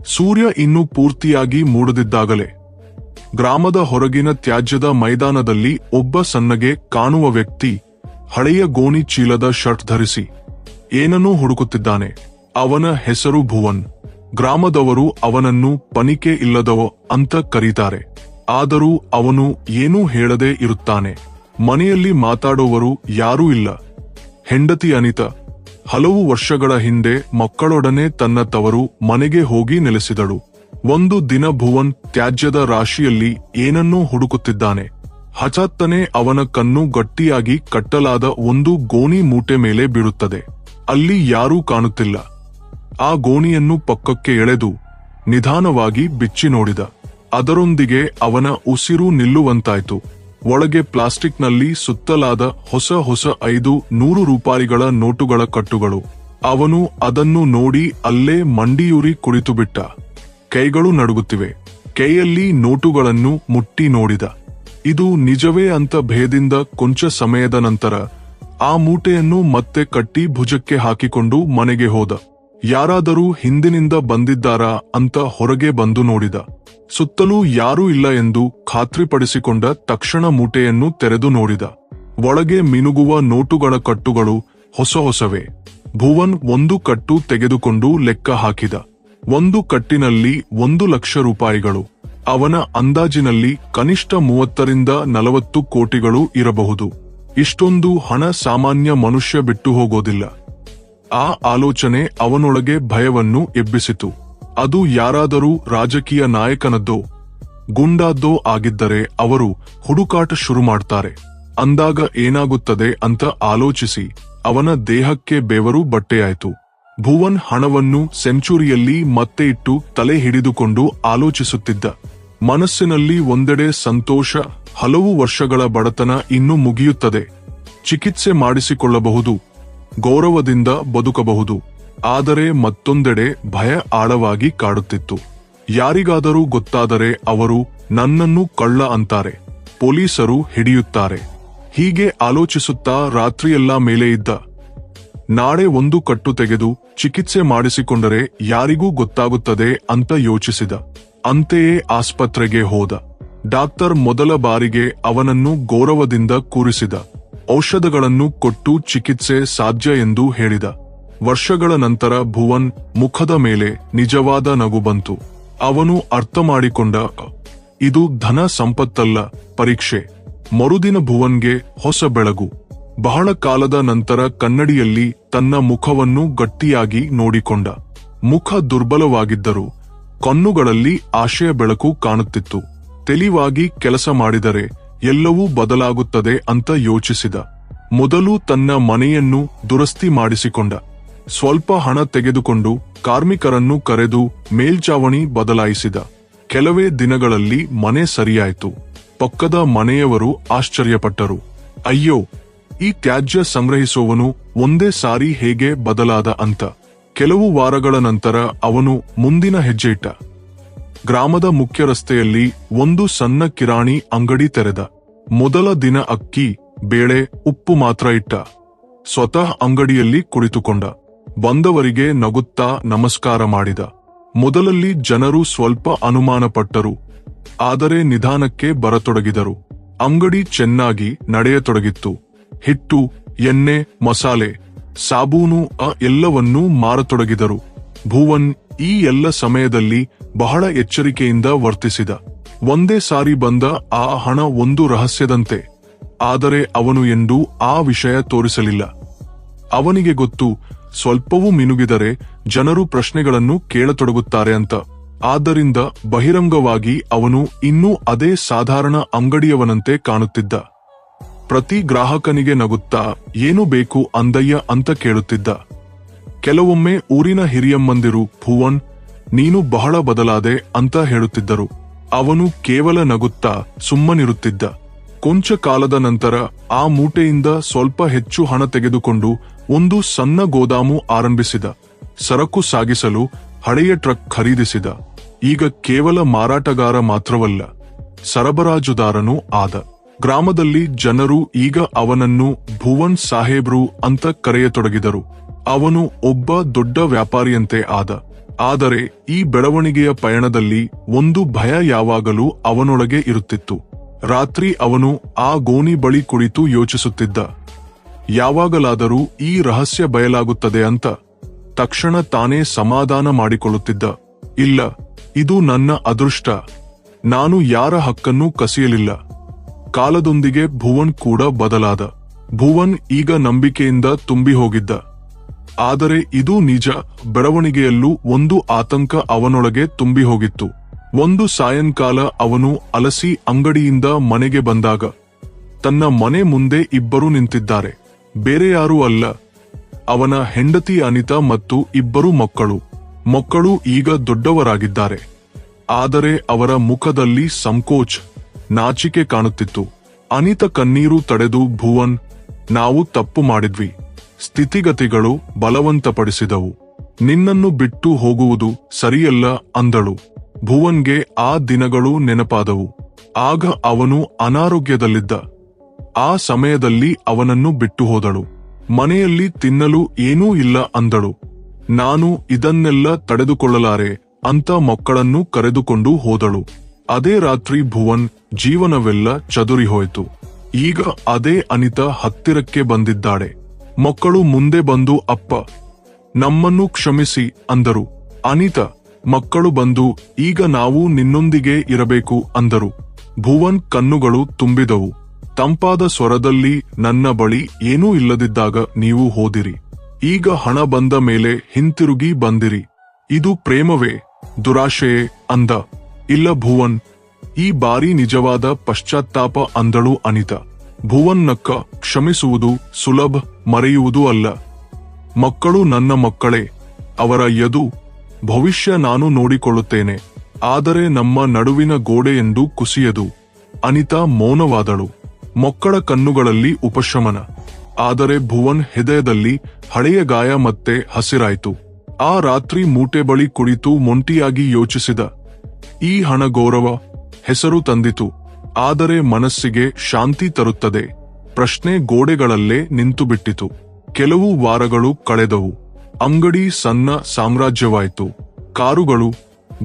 ಸೂರ್ಯ ಇನ್ನೂ ಪೂರ್ತಿಯಾಗಿ ಮೂಡದಿದ್ದಾಗಲೇ ಗ್ರಾಮದ ಹೊರಗಿನ ತ್ಯಾಜ್ಯದ ಮೈದಾನದಲ್ಲಿ ಒಬ್ಬ ಸಣ್ಣಗೆ ಕಾಣುವ ವ್ಯಕ್ತಿ ಹಳೆಯ ಗೋಣಿ ಚೀಲದ ಶರ್ಟ್ ಧರಿಸಿ ಏನನ್ನೂ ಹುಡುಕುತ್ತಿದ್ದಾನೆ. ಅವನ ಹೆಸರು ಭುವನ್. ಗ್ರಾಮದವರು ಅವನನ್ನು ಪನಿಕೆ ಇಲ್ಲದವ ಅಂತ ಕರೀತಾರೆ. ಆದರೂ ಅವನು ಏನೂ ಹೇಳದೇ ಇರುತ್ತಾನೆ. ಮನೆಯಲ್ಲಿ ಮಾತಾಡೋವರು ಯಾರೂ ಇಲ್ಲ. ಹೆಂಡತಿ ಅನಿತಾ ಹಲವು ವರ್ಷಗಳ ಹಿಂದೆ ಮಕ್ಕಳೊಡನೆ ತನ್ನ ತವರು ಮನೆಗೆ ಹೋಗಿ ನೆಲೆಸಿದಳು. ಒಂದು ದಿನ ಭುವನ್ ತ್ಯಾಜ್ಯದ ರಾಶಿಯಲ್ಲಿ ಏನನ್ನೋ ಹುಡುಕುತ್ತಿದ್ದಾನೆ. ಹಠಾತ್ತನೆ ಅವನ ಕಣ್ಣು ಗಟ್ಟಿಯಾಗಿ ಕಟ್ಟಲಾದ ಒಂದು ಗೋಣಿ ಮೂಟೆ ಮೇಲೆ ಬೀಳುತ್ತದೆ. ಅಲ್ಲಿ ಯಾರೂ ಕಾಣುತ್ತಿಲ್ಲ. ಆ ಗೋಣಿಯನ್ನು ಪಕ್ಕಕ್ಕೆ ಎಳೆದು ನಿಧಾನವಾಗಿ ಬಿಚ್ಚಿ ನೋಡಿದ. ಅದರೊಂದಿಗೆ ಅವನ ಉಸಿರು ನಿಲ್ಲುವಂತಾಯ್ತು. ಒಳಗೆ ಪ್ಲಾಸ್ಟಿಕ್ನಲ್ಲಿ ಸುತ್ತಲಾದ ಹೊಸ 500 ರೂಪಾಯಿಗಳ ನೋಟುಗಳ ಕಟ್ಟುಗಳು. ಅವನು ಅದನ್ನು ನೋಡಿ ಅಲ್ಲೇ ಮಂಡಿಯೂರಿ ಕುಳಿತುಬಿಟ್ಟ. ಕೈಗಳು ನಡುಗುತ್ತಿವೆ. ಕೈಯಲ್ಲಿ ನೋಟುಗಳನ್ನು ಮುಟ್ಟಿ ನೋಡಿದ. ಇದು ನಿಜವೇ ಅಂತ ಭಯದಿಂದ ಕೊಂಚ ಸಮಯದ ನಂತರ ಆ ಮೂಟೆಯನ್ನು ಮತ್ತೆ ಕಟ್ಟಿ ಭುಜಕ್ಕೆ ಹಾಕಿಕೊಂಡು ಮನೆಗೆ ಹೋದ. ಯಾರಾದರೂ ಹಿಂದಿನಿಂದ ಬಂದಿದ್ದಾರಾ ಅಂತ ಹೊರಗೆ ಬಂದು ನೋಡಿದ. ಸುತ್ತಲೂ ಯಾರೂ ಇಲ್ಲ ಎಂದು ಖಾತ್ರಿಪಡಿಸಿಕೊಂಡ ತಕ್ಷಣ ಮೂಟೆಯನ್ನು ತೆರೆದು ನೋಡಿದ. ಒಳಗೆ ಮಿನುಗುವ ನೋಟುಗಳ ಕಟ್ಟುಗಳು ಹೊಸವೇ. ಭುವನ್ ಒಂದು ಕಟ್ಟು ತೆಗೆದುಕೊಂಡು ಲೆಕ್ಕ ಹಾಕಿದ. ಒಂದು ಕಟ್ಟಿನಲ್ಲಿ 1,00,000 ರೂಪಾಯಿಗಳು. ಅವನ ಅಂದಾಜಿನಲ್ಲಿ ಕನಿಷ್ಠ 30ರಿಂದ 40 ಕೋಟಿಗಳು ಇರಬಹುದು. ಇಷ್ಟೊಂದು ಹಣ ಸಾಮಾನ್ಯ ಮನುಷ್ಯ ಬಿಟ್ಟು ಹೋಗೋದಿಲ್ಲ. ಆ ಆಲೋಚನೆ ಅವನೊಳಗೆ ಭಯವನ್ನು ಎಬ್ಬಿಸಿತು. ಅದು ಯಾರಾದರೂ ರಾಜಕೀಯ ನಾಯಕನದ್ದೋ ಗುಂಡಾದ್ದೋ ಆಗಿದ್ದರೆ ಅವರು ಹುಡುಕಾಟ ಶುರು ಮಾಡ್ತಾರೆ. ಅಂದಾಗ ಏನಾಗುತ್ತದೆ ಅಂತ ಆಲೋಚಿಸಿ ಅವನ ದೇಹಕ್ಕೆ ಬೆವರು ಬಟ್ಟೆಯಾಯಿತು. ಭುವನ್ ಹಣವನ್ನು ಸೆಂಚುರಿಯಲ್ಲಿ ಮತ್ತೆ ಇಟ್ಟು ತಲೆ ಹಿಡಿದುಕೊಂಡು ಆಲೋಚಿಸುತ್ತಿದ್ದ. ಮನಸ್ಸಿನಲ್ಲಿ ಒಂದೆಡೆ ಸಂತೋಷ, ಹಲವು ವರ್ಷಗಳ ಬಡತನ ಇನ್ನು ಮುಗಿಯುತ್ತದೆ, ಚಿಕಿತ್ಸೆ ಮಾಡಿಸಿಕೊಳ್ಳಬಹುದು, ಗೌರವದಿಂದ ಬದುಕಬಹುದು. ಆದರೆ ಮತ್ತೊಂದೆಡೆ ಭಯ ಆಳವಾಗಿ ಕಾಡುತ್ತಿತ್ತು. ಯಾರಿಗಾದರೂ ಗೊತ್ತಾದರೆ ಅವರು ನನ್ನನ್ನು ಕಳ್ಳ ಅಂತಾರೆ, ಪೊಲೀಸರು ಹಿಡಿಯುತ್ತಾರೆ. ಹೀಗೆ ಆಲೋಚಿಸುತ್ತಾ ರಾತ್ರಿಯೆಲ್ಲ ಮೇಲೆ ಇದ್ದ. ನಾಳೆ ಒಂದು ಕಟ್ಟು ತೆಗೆದು ಚಿಕಿತ್ಸೆ ಮಾಡಿಸಿಕೊಂಡರೆ ಯಾರಿಗೂ ಗೊತ್ತಾಗುತ್ತದೆ ಅಂತ ಯೋಚಿಸಿದ. ಅಂತೆಯೇ ಆಸ್ಪತ್ರೆಗೆ ಹೋದ. ಡಾಕ್ಟರ್ ಮೊದಲ ಬಾರಿಗೆ ಅವನನ್ನು ಗೌರವದಿಂದ ಕೂರಿಸಿದ. ಔಷಧಗಳನ್ನು ಕೊಟ್ಟು ಚಿಕಿತ್ಸೆ ಸಾಧ್ಯ ಎಂದು ಹೇಳಿದ. ವರ್ಷಗಳ ನಂತರ ಭುವನ್ ಮುಖದ ಮೇಲೆ ನಿಜವಾದ ನಗು ಬಂತು. ಅವನು ಅರ್ಥ ಮಾಡಿಕೊಂಡ, ಇದು ಧನ ಸಂಪತ್ತಲ್ಲ, ಪರೀಕ್ಷೆ. ಮರುದಿನ ಭುವನ್ಗೆ ಹೊಸ ಬೆಳಗು. ಬಹಳ ಕಾಲದ ನಂತರ ಕನ್ನಡಿಯಲ್ಲಿ ತನ್ನ ಮುಖವನ್ನು ಗಟ್ಟಿಯಾಗಿ ನೋಡಿಕೊಂಡ. ಮುಖ ದುರ್ಬಲವಾಗಿದ್ದರೂ ಕಣ್ಣುಗಳಲ್ಲಿ ಆಶಯ ಬೆಳಕು ಕಾಣುತ್ತಿತ್ತು. ತೆಲಿವಾಗಿ ಕೆಲಸ ಮಾಡಿದರೆ ಎಲ್ಲವೂ ಬದಲಾಗುತ್ತದೆ ಅಂತ ಯೋಚಿಸಿದ. ಮೊದಲು ತನ್ನ ಮನೆಯನ್ನು ದುರಸ್ತಿ ಮಾಡಿಸಿಕೊಂಡ. ಸ್ವಲ್ಪ ಹಣ ತೆಗೆದುಕೊಂಡು ಕಾರ್ಮಿಕರನ್ನು ಕರೆದು ಮೇಲ್ಚಾವಣಿ ಬದಲಾಯಿಸಿದ. ಕೆಲವೇ ದಿನಗಳಲ್ಲಿ ಮನೆ ಸರಿಯಾಯಿತು. ಪಕ್ಕದ ಮನೆಯವರು ಆಶ್ಚರ್ಯಪಟ್ಟರು. ಅಯ್ಯೋ, ಈ ತ್ಯಾಜ್ಯ ಸಂಗ್ರಹಿಸುವವನು ಒಂದೇ ಸಾರಿ ಹೇಗೆ ಬದಲಾದ ಅಂತ. ಕೆಲವು ವಾರಗಳ ನಂತರ ಅವನು ಮುಂದಿನ ಹೆಜ್ಜೆ ಇಟ್ಟ. ಗ್ರಾಮದ ಮುಖ್ಯ ರಸ್ತೆಯಲ್ಲಿ ಒಂದು ಸಣ್ಣ ಕಿರಾಣಿ ಅಂಗಡಿ ತೆರೆದ. ಮೊದಲ ದಿನ ಅಕ್ಕಿ, ಬೇಳೆ, ಉಪ್ಪು ಮಾತ್ರ ಇಟ್ಟ. ಸ್ವತಃ ಅಂಗಡಿಯಲ್ಲಿ ಕುಳಿತುಕೊಂಡ. ಬಂದವರಿಗೆ ನಗುತ್ತಾ ನಮಸ್ಕಾರ ಮಾಡಿದ. ಮೊದಲಲ್ಲಿ ಜನರು ಸ್ವಲ್ಪ ಅನುಮಾನಪಟ್ಟರು. ಆದರೆ ನಿಧಾನಕ್ಕೆ ಬರತೊಡಗಿದರು. ಅಂಗಡಿ ಚೆನ್ನಾಗಿ ನಡೆಯತೊಡಗಿತ್ತು. ಹಿಟ್ಟು, ಎಣ್ಣೆ, ಮಸಾಲೆ, ಸಾಬೂನು ಎಲ್ಲವನ್ನೂ ಮಾರತೊಡಗಿದರು. ಭುವನ್ ಈ ಎಲ್ಲ ಸಮಯದಲ್ಲಿ ಬಹಳ ಎಚ್ಚರಿಕೆಯಿಂದ ವರ್ತಿಸಿದ. ಒಂದೇ ಸಾರಿ ಬಂದ ಆ ಹಣ ಒಂದು ರಹಸ್ಯದಂತೆ. ಆದರೆ ಅವನು ಎಂದೂ ಆ ವಿಷಯ ತೋರಿಸಲಿಲ್ಲ. ಅವನಿಗೆ ಗೊತ್ತು, ಸ್ವಲ್ಪವೂ ಮಿನುಗಿದರೆ ಜನರು ಪ್ರಶ್ನೆಗಳನ್ನು ಕೇಳತೊಡಗುತ್ತಾರೆ ಅಂತ. ಆದ್ದರಿಂದ ಬಹಿರಂಗವಾಗಿ ಅವನು ಇನ್ನೂ ಅದೇ ಸಾಧಾರಣ ಅಂಗಡಿಯವನಂತೆ ಕಾಣುತ್ತಿದ್ದ. ಪ್ರತಿ ಗ್ರಾಹಕನಿಗೆ ನಗುತ್ತಾ ಏನು ಬೇಕು ಅಂದಯ್ಯ ಅಂತ ಕೇಳುತ್ತಿದ್ದ. ಕೆಲವೊಮ್ಮೆ ಊರಿನ ಹಿರಿಯಮ್ಮಂದಿರು ಭುವನ್, ನೀನು ಬಹಳ ಬದಲಾದೆ ಅಂತ ಹೇಳುತ್ತಿದ್ದರು. ಅವನು ಕೇವಲ ನಗುತ್ತಾ ಸುಮ್ಮನಿರುತ್ತಿದ್ದ. ಕೊಂಚ ಕಾಲದ ನಂತರ ಆ ಮೂಟೆಯಿಂದ ಸ್ವಲ್ಪ ಹೆಚ್ಚು ಹಣ ತೆಗೆದುಕೊಂಡು ಒಂದು ಸಣ್ಣ ಗೋದಾಮು ಆರಂಭಿಸಿದ. ಸರಕು ಸಾಗಿಸಲು ಹಳೆಯ ಟ್ರಕ್ ಖರೀದಿಸಿದ. ಈಗ ಕೇವಲ ಮಾರಾಟಗಾರ ಮಾತ್ರವಲ್ಲ, ಸರಬರಾಜುದಾರನೂ ಆದ. ಗ್ರಾಮದಲ್ಲಿ ಜನರು ಈಗ ಅವನನ್ನು ಭುವನ್ ಸಾಹೇಬ್ರು ಅಂತ ಕರೆಯತೊಡಗಿದರು. ಅವನು ಒಬ್ಬ ದೊಡ್ಡ ವ್ಯಾಪಾರಿಯಂತೆ ಆದ. ಆದರೆ ಈ ಬೆಳವಣಿಗೆಯ ಪಯಣದಲ್ಲಿ ಒಂದು ಭಯ ಯಾವಾಗಲೂ ಅವನೊಳಗೆ ಇರುತ್ತಿತ್ತು. ರಾತ್ರಿ ಅವನು ಆ ಗೋಣಿ ಬಳಿ ಕುಳಿತು ಯೋಚಿಸುತ್ತಿದ್ದ. ಯಾವಾಗಲಾದರೂ ಈ ರಹಸ್ಯ ಬಯಲಾಗುತ್ತದೆ ಅಂತ ತಕ್ಷಣ ತಾನೇ ಸಮಾಧಾನ ಮಾಡಿಕೊಳ್ಳುತ್ತಿದ್ದ. ಇಲ್ಲ, ಇದು ನನ್ನ ಅದೃಷ್ಟ. ನಾನು ಯಾರ ಹಕ್ಕನ್ನೂ ಕಸಿಯಲಿಲ್ಲ. ಕಾಲದೊಂದಿಗೆ ಭುವನ್ ಕೂಡ ಬದಲಾದ. ಭುವನ್ ಈಗ ನಂಬಿಕೆಯಿಂದ ತುಂಬಿ ಹೋಗಿದ್ದ. ಆದರೆ ಇದು ನಿಜ, ಬೆಳವಣಿಗೆಯಲ್ಲೂ ಒಂದು ಆತಂಕ ಅವನೊಳಗೆ ತುಂಬಿ ಹೋಗಿತ್ತು. ಒಂದು ಸಾಯಂಕಾಲ ಅವನು ಅಲಸಿ ಅಂಗಡಿಯಿಂದ ಮನೆಗೆ ಬಂದಾಗ ತನ್ನ ಮನೆ ಮುಂದೆ ಇಬ್ಬರು ನಿಂತಿದ್ದಾರೆ. ಬೇರೆ ಯಾರೂ ಅಲ್ಲ, ಅವನ ಹೆಂಡತಿ ಅನಿತಾ ಮತ್ತು ಇಬ್ಬರು ಮಕ್ಕಳು ಈಗ ದೊಡ್ಡವರಾಗಿದ್ದಾರೆ. ಆದರೆ ಅವರ ಮುಖದಲ್ಲಿ ಸಂಕೋಚ, ನಾಚಿಕೆ ಕಾಣುತ್ತಿತ್ತು. ಅನಿತಾ ಕಣ್ಣೀರು ತಡೆದು, ಭುವನ್, ನಾವು ತಪ್ಪು ಮಾಡಿದ್ವಿ. ಸ್ಥಿತಿಗತಿಗಳು ಬಲವಂತಪಡಿಸಿದವು. ನಿನ್ನನ್ನು ಬಿಟ್ಟು ಹೋಗುವುದು ಸರಿಯಲ್ಲ ಅಂದಳು. ಭುವನ್ಗೆ ಆ ದಿನಗಳು ನೆನಪಾದವು. ಆಗ ಅವನು ಅನಾರೋಗ್ಯದಲ್ಲಿದ್ದ. ಆ ಸಮಯದಲ್ಲಿ ಅವನನ್ನು ಬಿಟ್ಟು ಹೋದಳು. ಮನೆಯಲ್ಲಿ ತಿನ್ನಲು ಏನೂ ಇಲ್ಲ ಅಂದಳು. ನಾನು ಇದನ್ನೆಲ್ಲ ತಡೆದುಕೊಳ್ಳಲಾರೆ ಅಂತ ಮಕ್ಕಳನ್ನು ಕರೆದುಕೊಂಡು ಹೋದಳು. ಅದೇ ರಾತ್ರಿ ಭುವನ್ ಜೀವನವೆಲ್ಲ ಚದುರಿ ಹೋಯಿತು. ಈಗ ಅದೇ ಅನಿತಾ ಹತ್ತಿರಕ್ಕೆ ಬಂದಿದ್ದಾಳೆ. ಮಕ್ಕಳು ಮುಂದೆ ಬಂದು, ಅಪ್ಪ, ನಮ್ಮನ್ನು ಕ್ಷಮಿಸಿ ಅಂದರು. ಅನಿತಾ ಮಕ್ಕಳು ಬಂದು, ಈಗ ನಾವು ನಿನ್ನೊಂದಿಗೆ ಇರಬೇಕು ಅಂದರು. ಭುವನ್ ಕಣ್ಣುಗಳು ತುಂಬಿದವು. ತಂಪಾದ ಸ್ವರದಲ್ಲಿ, ನನ್ನ ಬಳಿ ಏನೂ ಇಲ್ಲದಿದ್ದಾಗ ನೀವು ಹೋದಿರಿ. ಈಗ ಹಣ ಬಂದ ಮೇಲೆ ಹಿಂತಿರುಗಿ ಬಂದಿರಿ. ಇದು ಪ್ರೇಮವೇ, ದುರಾಶೆಯೇ ಅಂದ. ಇಲ್ಲ ಭುವನ್, ಈ ಬಾರಿ ನಿಜವಾದ ಪಶ್ಚಾತ್ತಾಪ ಅಂದಳು ಅನಿತಾ. ಭುವನ್ ನಕ್ಕ. ಕ್ಷಮಿಸುವುದು ಸುಲಭ, ಮರೆಯುವುದು ಅಲ್ಲ. ಮಕ್ಕಳು ನನ್ನ ಮಕ್ಕಳೇ, ಅವರ ಭವಿಷ್ಯ ನಾನು ನೋಡಿಕೊಳ್ಳುತ್ತೇನೆ. ಆದರೆ ನಮ್ಮ ನಡುವಿನ ಗೋಡೆ ಎಂದು ಕುಸಿಯದು. ಅನಿತಾ ಮೌನವಾದಳು. ಮಕ್ಕಳ ಕಣ್ಣುಗಳಲ್ಲಿ ಉಪಶಮನ. ಆದರೆ ಭುವನ್ ಹೃದಯದಲ್ಲಿ ಹಳೆಯ ಗಾಯ ಮತ್ತೆ ಹಸಿರಾಯಿತು. ಆ ರಾತ್ರಿ ಮೂಟೆ ಬಳಿ ಕುಳಿತು ಮೊಂಟಿಯಾಗಿ ಯೋಚಿಸಿದ. ಈ ಹಣ ಗೌರವ, ಹೆಸರು ತಂದಿತು, ಆದರೆ ಮನಸ್ಸಿಗೆ ಶಾಂತಿ ತರುತ್ತದೆ. ಪ್ರಶ್ನೆ ಗೋಡೆಗಳಲ್ಲೇ ನಿಂತುಬಿಟ್ಟಿತು. ಕೆಲವು ವಾರಗಳು ಕಳೆದವು. ಅಂಗಡಿ ಸಣ್ಣ ಸಾಮ್ರಾಜ್ಯವಾಯಿತು. ಕಾರುಗಳು,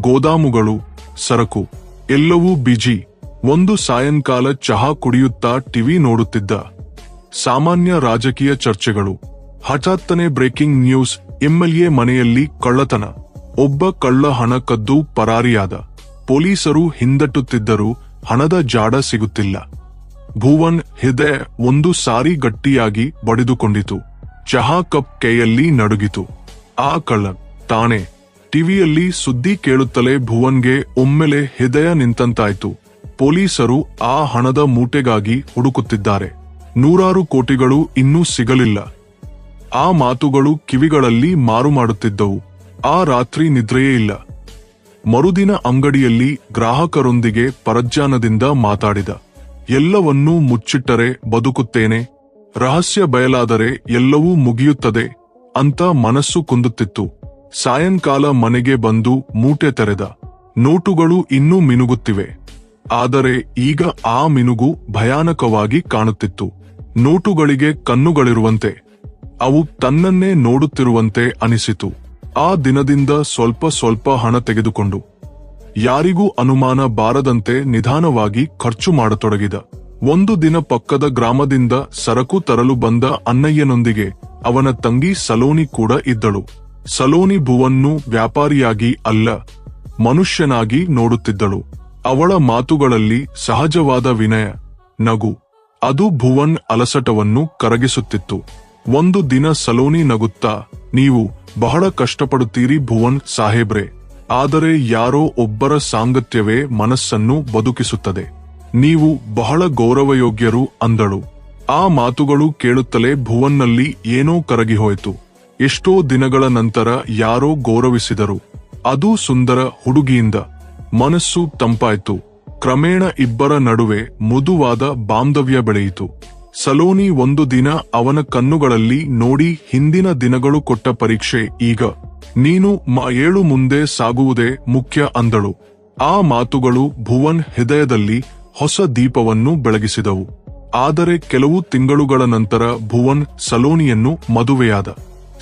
ಗೋದಾಮುಗಳು, ಸರಕು, ಎಲ್ಲವೂ ಬಿಜಿ. ಒಂದು ಸಾಯಂಕಾಲ ಚಹಾ ಕುಡಿಯುತ್ತಾ ಟಿವಿ ನೋಡುತ್ತಿದ್ದ. ಸಾಮಾನ್ಯ ರಾಜಕೀಯ ಚರ್ಚೆಗಳು. ಹಠಾತ್ತನೆ ಬ್ರೇಕಿಂಗ್ ನ್ಯೂಸ್, ಎಂಎಲ್ಎ ಮನೆಯಲ್ಲಿ ಕಳ್ಳತನ. ಒಬ್ಬ ಕಳ್ಳ ಹಣ ಕದ್ದು ಪರಾರಿಯಾದ. ಪೊಲೀಸರು ಹಿಂದಟ್ಟುತ್ತಿದ್ದರೂ ಹಣದ ಜಾಡ ಸಿಗುತ್ತಿಲ್ಲ. ಭುವನ್ ಹೃದಯ ಒಂದು ಸಾರಿ ಗಟ್ಟಿಯಾಗಿ ಬಡಿದುಕೊಂಡಿತು. ಚಹಾ ಕಪ್ ಕೈಯಲ್ಲಿ ನಡುಗಿತು. ಆ ಕಳ್ಳ ತಾನೆ. ಟಿವಿಯಲ್ಲಿ ಸುದ್ದಿ ಕೇಳುತ್ತಲೇ ಭುವನ್ಗೆ ಒಮ್ಮೆಲೆ ಹೃದಯ ನಿಂತಂತಾಯ್ತು. ಪೊಲೀಸರು ಆ ಹಣದ ಮೂಟೆಗಾಗಿ ಹುಡುಕುತ್ತಿದ್ದಾರೆ. 100 ಕೋಟಿಗಳು ಇನ್ನೂ ಸಿಗಲಿಲ್ಲ. ಆ ಮಾತುಗಳು ಕಿವಿಗಳಲ್ಲಿ ಮಾರು ಮಾಡುತ್ತಿದ್ದವು. ಆ ರಾತ್ರಿ ನಿದ್ರೆಯೇ ಇಲ್ಲ. ಮರುದಿನ ಅಂಗಡಿಯಲ್ಲಿ ಗ್ರಾಹಕರೊಂದಿಗೆ ಪರಜ್ಞಾನದಿಂದ ಮಾತಾಡಿದ. ಎಲ್ಲವನ್ನೂ ಮುಚ್ಚಿಟ್ಟರೆ ಬದುಕುತ್ತೇನೆ, ರಹಸ್ಯ ಬಯಲಾದರೆ ಎಲ್ಲವೂ ಮುಗಿಯುತ್ತದೆ ಅಂತ ಮನಸ್ಸು ಕುಂದುತ್ತಿತ್ತು. ಸಾಯಂಕಾಲ ಮನೆಗೆ ಬಂದು ಮೂಟೆ ತೆರೆದ. ನೋಟುಗಳು ಇನ್ನೂ ಮಿನುಗುತ್ತಿವೆ. ಆದರೆ ಈಗ ಆ ಮಿನುಗು ಭಯಾನಕವಾಗಿ ಕಾಣುತ್ತಿತ್ತು. ನೋಟುಗಳಿಗೆ ಕಣ್ಣುಗಳಿರುವಂತೆ, ಅವು ತನ್ನನ್ನೇ ನೋಡುತ್ತಿರುವಂತೆ ಅನಿಸಿತು. ಆ ದಿನದಿಂದ ಸ್ವಲ್ಪ ಸ್ವಲ್ಪ ಹಣ ತೆಗೆದುಕೊಂಡು ಯಾರಿಗೂ ಅನುಮಾನ ಬಾರದಂತೆ ನಿಧಾನವಾಗಿ ಖರ್ಚು ಮಾಡತೊಡಗಿದ. ಒಂದು ದಿನ ಪಕ್ಕದ ಗ್ರಾಮದಿಂದ ಸರಕು ತರಲು ಬಂದ ಅಣ್ಣಯ್ಯನೊಂದಿಗೆ ಅವನ ತಂಗಿ ಸಲೋನಿ ಕೂಡ ಇದ್ದಳು. ಸಲೋನಿ ಭುವನ್ನು ವ್ಯಾಪಾರಿಯಾಗಿ ಅಲ್ಲ, ಮನುಷ್ಯನಾಗಿ ನೋಡುತ್ತಿದ್ದಳು. ಅವಳ ಮಾತುಗಳಲ್ಲಿ ಸಹಜವಾದ ವಿನಯ, ನಗು. ಅದು ಭುವನ್ ಅಲಸಟವನ್ನು ಕರಗಿಸುತ್ತಿತ್ತು. ಒಂದು ದಿನ ಸಲೋನಿ ನಗುತ್ತಾ, ನೀವು ಬಹಳ ಕಷ್ಟಪಡುತ್ತೀರಿ ಭುವನ್ ಸಾಹೇಬ್ರೆ, ಆದರೆ ಯಾರೋ ಒಬ್ಬರ ಸಾಂಗತ್ಯವೇ ಮನಸ್ಸನ್ನು ಬದುಕಿಸುತ್ತದೆ. ನೀವು ಬಹಳ ಗೌರವಯೋಗ್ಯರು ಅಂದಳು. ಆ ಮಾತುಗಳು ಕೇಳುತ್ತಲೇ ಭುವನ್ನಲ್ಲಿ ಏನೋ ಕರಗಿಹೋಯಿತು. ಎಷ್ಟೋ ದಿನಗಳ ನಂತರ ಯಾರೋ ಗೌರವಿಸಿದರು. ಅದು ಸುಂದರ ಹುಡುಗಿಯಿಂದ. ಮನಸ್ಸು ತಂಪಾಯಿತು. ಕ್ರಮೇಣ ಇಬ್ಬರ ನಡುವೆ ಮೃದುವಾದ ಬಾಂಧವ್ಯ ಬೆಳೆಯಿತು. ಸಲೋನಿ ಒಂದು ದಿನ ಅವನ ಕಣ್ಣುಗಳಲ್ಲಿ ನೋಡಿ, ಹಿಂದಿನ ದಿನಗಳು ಕೊಟ್ಟ ಪರೀಕ್ಷೆ ಈಗ. ನೀನು ಏಳು ಮುಂದೆ ಸಾಗುವುದೇ ಮುಖ್ಯ ಅಂದಳು. ಆ ಮಾತುಗಳು ಭುವನ್ ಹೃದಯದಲ್ಲಿ ಹೊಸ ದೀಪವನ್ನು ಬೆಳಗಿಸಿದವು. ಆದರೆ ಕೆಲವು ತಿಂಗಳುಗಳ ನಂತರ ಭುವನ್ ಸಲೋನಿಯನ್ನು ಮದುವೆಯಾದ.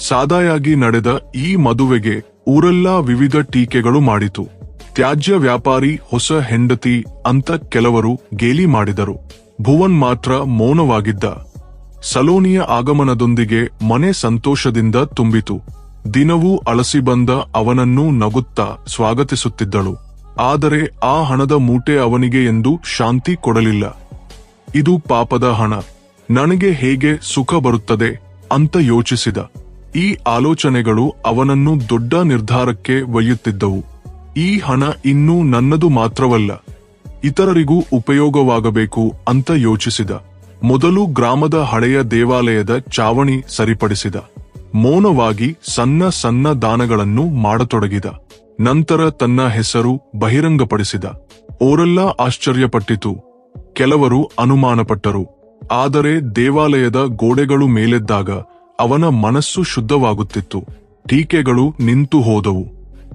ಸಾದಾಯಾಗಿ ನಡೆದ ಈ ಮದುವೆಗೆ ಊರೆಲ್ಲ ವಿವಿಧ ಟೀಕೆಗಳು ಮಾಡಿತು. ತ್ಯಾಜ್ಯ ವ್ಯಾಪಾರಿ, ಹೊಸ ಹೆಂಡತಿ ಅಂತ ಕೆಲವರು ಗೇಲಿ ಮಾಡಿದರು. ಭುವನ್ ಮಾತ್ರ ಮೌನವಾಗಿದ್ದ. ಸಲೋನಿಯ ಆಗಮನದೊಂದಿಗೆ ಮನೆ ಸಂತೋಷದಿಂದ ತುಂಬಿತು. ದಿನವೂ ಅಲಸಿ ಬಂದ ಅವನನ್ನು ನಗುತ್ತಾ ಸ್ವಾಗತಿಸುತ್ತಿದ್ದಳು. ಆದರೆ ಆ ಹಣದ ಮೂಟೆ ಅವನಿಗೆ ಎಂದು ಶಾಂತಿ ಕೊಡಲಿಲ್ಲ. ಇದು ಪಾಪದ ಹಣ, ನನಗೆ ಹೇಗೆ ಸುಖ ಬರುತ್ತದೆ ಅಂತ ಯೋಚಿಸಿದ. ಈ ಆಲೋಚನೆಗಳು ಅವನನ್ನು ದೊಡ್ಡ ನಿರ್ಧಾರಕ್ಕೆ ಒಯ್ಯುತ್ತಿದ್ದವು. ಈ ಹಣ ಇನ್ನೂ ನನ್ನದು ಮಾತ್ರವಲ್ಲ, ಇತರರಿಗೂ ಉಪಯೋಗವಾಗಬೇಕು ಅಂತ ಯೋಚಿಸಿದ. ಮೊದಲು ಗ್ರಾಮದ ಹಳೆಯ ದೇವಾಲಯದ ಚಾವಣಿ ಸರಿಪಡಿಸಿದ. ಮೌನವಾಗಿ ಸಣ್ಣ ಸಣ್ಣ ದಾನಗಳನ್ನು ಮಾಡತೊಡಗಿದ. ನಂತರ ತನ್ನ ಹೆಸರು ಬಹಿರಂಗಪಡಿಸಿದ. ಓರೆಲ್ಲ ಆಶ್ಚರ್ಯಪಟ್ಟಿತು, ಕೆಲವರು ಅನುಮಾನಪಟ್ಟರು. ಆದರೆ ದೇವಾಲಯದ ಗೋಡೆಗಳು ಮೇಲೆದ್ದಾಗ ಅವನ ಮನಸ್ಸು ಶುದ್ಧವಾಗುತ್ತಿತ್ತು. ಟೀಕೆಗಳು ನಿಂತು ಹೋದವು.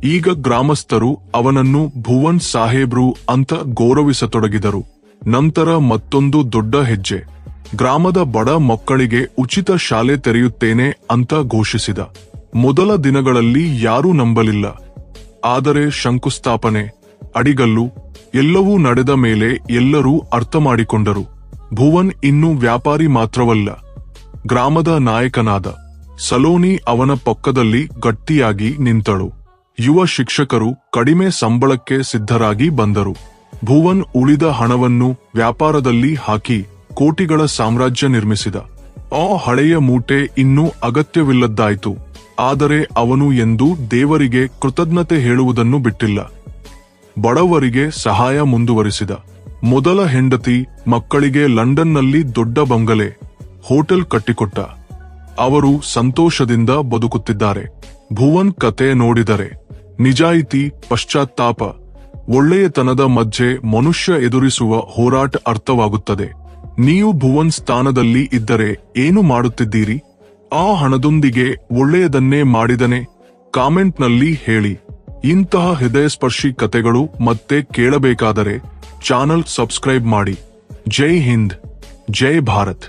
ಈಗ ಗ್ರಾಮಸ್ಥರು ಅವನನ್ನು ಭುವನ್ ಸಾಹೇಬ್ರು ಅಂತ ಗೌರವಿಸತೊಡಗಿದರು. ನಂತರ ಮತ್ತೊಂದು ದೊಡ್ಡ ಹೆಜ್ಜೆ. ಗ್ರಾಮದ ಬಡ ಮಕ್ಕಳಿಗೆ ಉಚಿತ ಶಾಲೆ ತೆರೆಯುತ್ತೇನೆ ಅಂತ ಘೋಷಿಸಿದ. ಮೊದಲ ದಿನಗಳಲ್ಲಿ ಯಾರೂ ನಂಬಲಿಲ್ಲ. ಆದರೆ ಶಂಕುಸ್ಥಾಪನೆ, ಅಡಿಗಲ್ಲು ಎಲ್ಲವೂ ನಡೆದ ಮೇಲೆ ಎಲ್ಲರೂ ಅರ್ಥ ಮಾಡಿಕೊಂಡರು. ಭುವನ್ ಇನ್ನು ವ್ಯಾಪಾರಿ ಮಾತ್ರವಲ್ಲ, ಗ್ರಾಮದ ನಾಯಕನಾದ. ಸಲೋನಿ ಅವನ ಪಕ್ಕದಲ್ಲಿ ಗಟ್ಟಿಯಾಗಿ ನಿಂತಳು. ಯುವ ಶಿಕ್ಷಕರು ಕಡಿಮೆ ಸಂಬಳಕ್ಕೆ ಸಿದ್ಧರಾಗಿ ಬಂದರು. ಭುವನ್ ಉಳಿದ ಹಣವನ್ನು ವ್ಯಾಪಾರದಲ್ಲಿ ಹಾಕಿ ಕೋಟಿಗಳ ಸಾಮ್ರಾಜ್ಯ ನಿರ್ಮಿಸಿದ. ಆ ಹಳೆಯ ಮೂಟೆ ಇನ್ನೂ ಅಗತ್ಯವಿಲ್ಲದ್ದಾಯಿತು. ಆದರೆ ಅವನು ಎಂದೂ ದೇವರಿಗೆ ಕೃತಜ್ಞತೆ ಹೇಳುವುದನ್ನು ಬಿಟ್ಟಿಲ್ಲ. ಬಡವರಿಗೆ ಸಹಾಯ ಮುಂದುವರಿಸಿದ. ಮೊದಲ ಹೆಂಡತಿ, ಮಕ್ಕಳಿಗೆ ಲಂಡನ್ನಲ್ಲಿ ದೊಡ್ಡ ಬಂಗಲೆ, ಹೋಟೆಲ್ ಕಟ್ಟಿಕೊಟ್ಟ. ಅವರು ಸಂತೋಷದಿಂದ ಬದುಕುತ್ತಿದ್ದಾರೆ. ಭುವನ್ ಕತೆ ನೋಡಿದರೆ ನಿಜಾಯಿತಿ, ಪಶ್ಚಾತ್ತಾಪ, ಒಳ್ಳೆಯತನದ ಮಧ್ಯೆ ಮನುಷ್ಯ ಎದುರಿಸುವ ಹೋರಾಟ ಅರ್ಥವಾಗುತ್ತದೆ. ನೀವು ಭುವನ್ ಸ್ಥಾನದಲ್ಲಿ ಇದ್ದರೆ ಏನು ಮಾಡುತ್ತಿದ್ದೀರಿ? ಆ ಹಣದೊಂದಿಗೆ ಒಳ್ಳೆಯದನ್ನೇ ಮಾಡಿದನೆ? ಕಾಮೆಂಟ್ನಲ್ಲಿ ಹೇಳಿ. ಇಂತಹ ಹೃದಯಸ್ಪರ್ಶಿ ಕತೆಗಳು ಮತ್ತೆ ಕೇಳಬೇಕಾದರೆ ಚಾನಲ್ ಸಬ್ಸ್ಕ್ರೈಬ್ ಮಾಡಿ. ಜೈ ಹಿಂದ್, ಜೈ ಭಾರತ್.